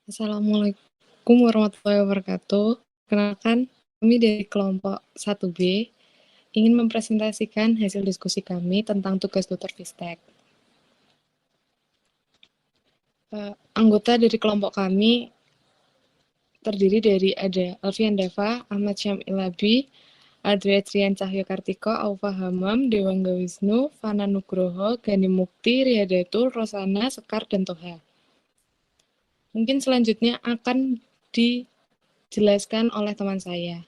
Assalamualaikum warahmatullahi wabarakatuh. Perkenalkan, kami dari kelompok 1B ingin mempresentasikan hasil diskusi kami tentang tugas tutor FISTEK. Anggota dari kelompok kami terdiri dari ada Alfian Dava, Ahmad Syam Ilabi, Adria Trian Cahyo Kartiko, Aufa Hamam, Dewangga Wisnu, Fana Nugroho, Gani Mukti, Riyadatul, Rosana, Sekar, dan Toha. Mungkin selanjutnya akan dijelaskan oleh teman saya.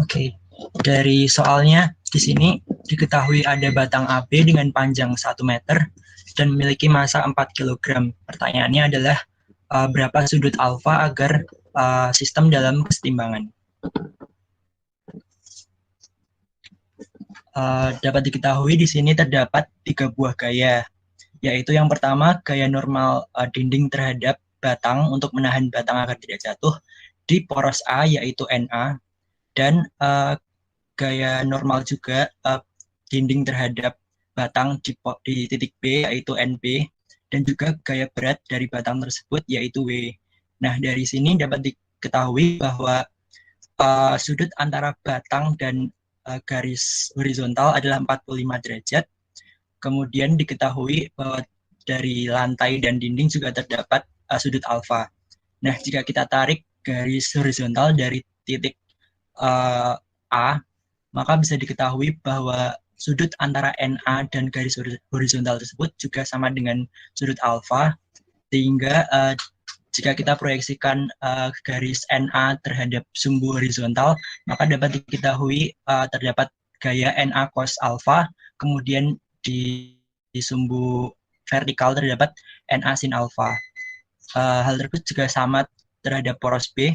Oke, dari soalnya di sini diketahui ada batang AB dengan panjang 1 meter dan memiliki massa 4 kg. Pertanyaannya adalah berapa sudut alfa agar sistem dalam kesetimbangan. Dapat diketahui di sini terdapat 3 buah gaya, yaitu yang pertama gaya normal dinding terhadap batang untuk menahan batang agar tidak jatuh di poros A yaitu NA, dan gaya normal juga dinding terhadap batang di titik B yaitu NB, dan juga gaya berat dari batang tersebut yaitu W. Nah, dari sini dapat diketahui bahwa sudut antara batang dan garis horizontal adalah 45 derajat. Kemudian diketahui bahwa dari lantai dan dinding juga terdapat sudut alfa. Nah, jika kita tarik garis horizontal dari titik A, maka bisa diketahui bahwa sudut antara NA dan garis horizontal tersebut juga sama dengan sudut alfa, sehingga jika kita proyeksikan garis NA terhadap sumbu horizontal, maka dapat diketahui terdapat gaya NA cos alfa, kemudian di sumbu vertikal terdapat NA sin alfa. Hal tersebut juga sama terhadap poros B.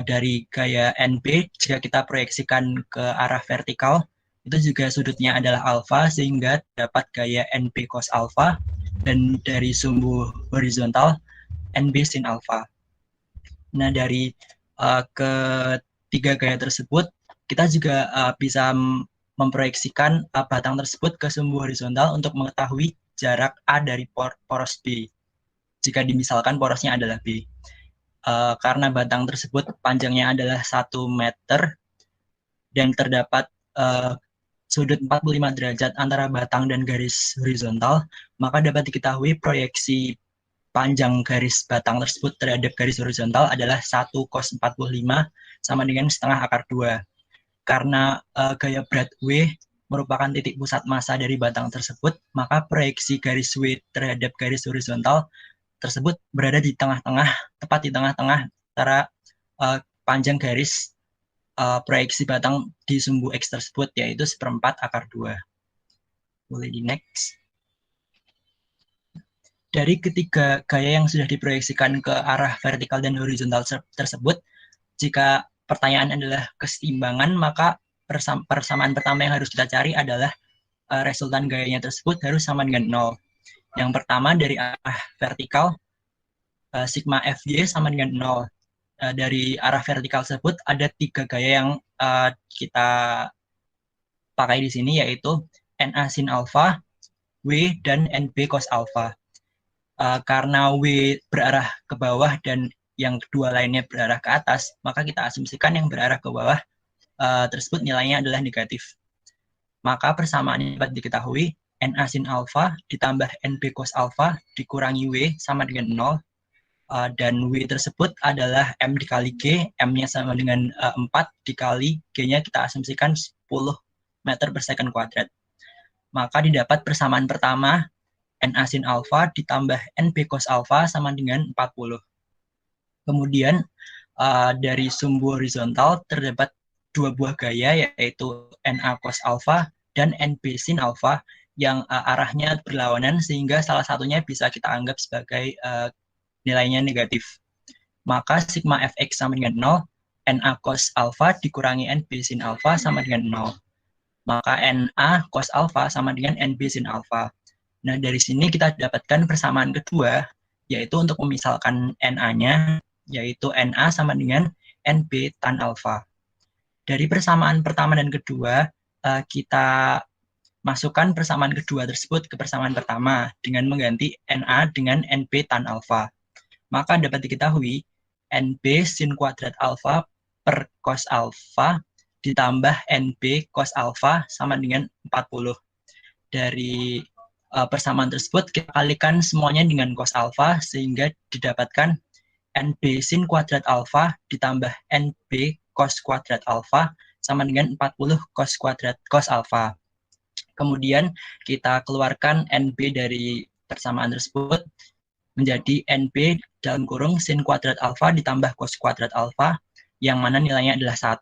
Dari gaya NB, jika kita proyeksikan ke arah vertikal, itu juga sudutnya adalah alfa, sehingga dapat gaya NB cos alfa, dan dari sumbu horizontal NB sin alfa. Nah, dari ketiga gaya tersebut, kita juga bisa memproyeksikan batang tersebut ke sumbu horizontal untuk mengetahui jarak A dari poros B, jika dimisalkan porosnya adalah B. Karena batang tersebut panjangnya adalah 1 meter dan terdapat sudut 45 derajat antara batang dan garis horizontal, maka dapat diketahui proyeksi panjang garis batang tersebut terhadap garis horizontal adalah 1 cos 45 sama dengan setengah akar 2. Karena gaya berat W merupakan titik pusat massa dari batang tersebut, maka proyeksi garis W terhadap garis horizontal tersebut berada di tengah-tengah, tepat di tengah-tengah antara panjang garis proyeksi batang di sumbu X tersebut, yaitu 1/4 akar 2. Boleh di next. Dari ketiga gaya yang sudah diproyeksikan ke arah vertikal dan horizontal tersebut, jika pertanyaan adalah keseimbangan, maka persamaan pertama yang harus kita cari adalah resultan gayanya tersebut harus sama dengan 0. Yang pertama dari arah vertikal, sigma FY sama dengan 0. Dari arah vertikal tersebut ada 3 gaya yang kita pakai di sini, yaitu NA sin alfa, W, dan NB cos alfa. Karena W berarah ke bawah dan yang kedua lainnya berarah ke atas, maka kita asumsikan yang berarah ke bawah tersebut nilainya adalah negatif. Maka persamaan dapat diketahui NA sin alfa ditambah NB cos alfa dikurangi W sama dengan 0. Dan W tersebut adalah M dikali G, M-nya sama dengan 4 dikali G-nya kita asumsikan 10 meter per second kuadrat. Maka didapat persamaan pertama NA sin alfa ditambah NB cos alfa sama dengan 40. Kemudian dari sumbu horizontal terdapat 2 buah gaya, yaitu NA cos alfa dan NB sin alfa, yang arahnya berlawanan, sehingga salah satunya bisa kita anggap sebagai nilainya negatif. Maka sigma fx sama dengan 0, NA cos alfa dikurangi NB sin alfa sama dengan 0. Maka NA cos alfa sama dengan NB sin alfa. Nah, dari sini kita dapatkan persamaan kedua, yaitu untuk memisalkan NA-nya, yaitu NA sama dengan NB tan alfa. Dari persamaan pertama dan kedua, kita masukkan persamaan kedua tersebut ke persamaan pertama dengan mengganti NA dengan NB tan alfa. Maka dapat diketahui NB sin kuadrat alfa per cos alfa ditambah NB cos alfa sama dengan 40. Dari persamaan tersebut kita kalikan semuanya dengan cos alfa sehingga didapatkan NB sin kuadrat alfa ditambah NB cos kuadrat alfa sama dengan 40 cos kuadrat cos alfa. Kemudian kita keluarkan NB dari persamaan tersebut menjadi NB dalam kurung sin kuadrat alfa ditambah cos kuadrat alfa, yang mana nilainya adalah 1,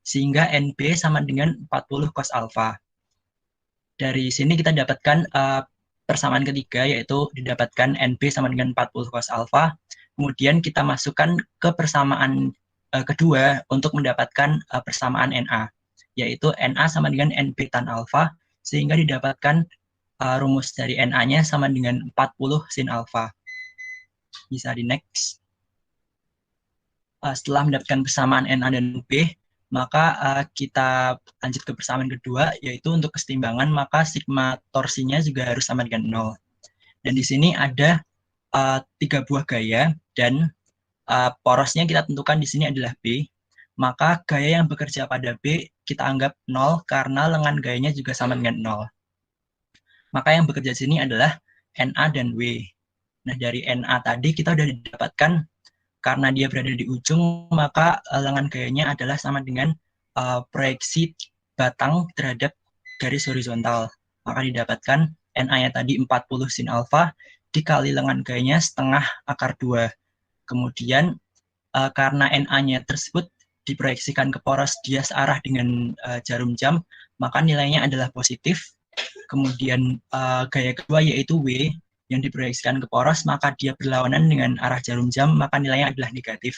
sehingga NB sama dengan 40 cos alfa. Dari sini kita dapatkan persamaan ketiga, yaitu didapatkan NB sama dengan 40 cos alfa. Kemudian kita masukkan ke persamaan kedua untuk mendapatkan persamaan NA, yaitu NA sama dengan NB tan alfa, sehingga didapatkan rumus dari NA-nya sama dengan 40 sin alfa. Bisa di next. Setelah mendapatkan persamaan NA dan B, maka kita lanjut ke persamaan kedua, yaitu untuk kesetimbangan, maka sigma torsinya juga harus sama dengan 0. Dan di sini ada 3 buah gaya, dan porosnya kita tentukan di sini adalah B. Maka gaya yang bekerja pada B kita anggap 0 karena lengan gayanya juga sama dengan 0. Maka yang bekerja di sini adalah NA dan W. Nah, dari NA tadi kita sudah didapatkan karena dia berada di ujung, maka lengan gayanya adalah sama dengan proyeksi batang terhadap garis horizontal. Maka didapatkan NA-nya tadi 40 sin alfa dikali lengan gayanya setengah akar 2. Kemudian karena NA-nya tersebut diproyeksikan ke poros dia searah dengan jarum jam, maka nilainya adalah positif. Kemudian gaya kedua yaitu W yang diproyeksikan ke poros, maka dia berlawanan dengan arah jarum jam, maka nilainya adalah negatif.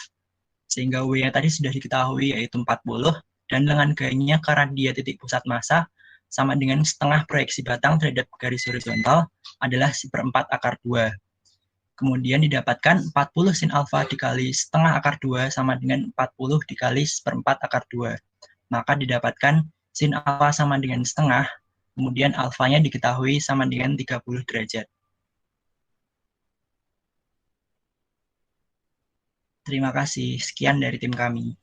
Sehingga W yang tadi sudah diketahui yaitu 40, dan lengan gayanya karena dia titik pusat massa sama dengan setengah proyeksi batang terhadap garis horizontal adalah 1/4 akar 2. Kemudian didapatkan 40 sin alfa dikali setengah akar 2 sama dengan 40 dikali 1/4 akar 2. Maka didapatkan sin alfa sama dengan setengah, kemudian alfanya diketahui sama dengan 30 derajat. Terima kasih. Sekian dari tim kami.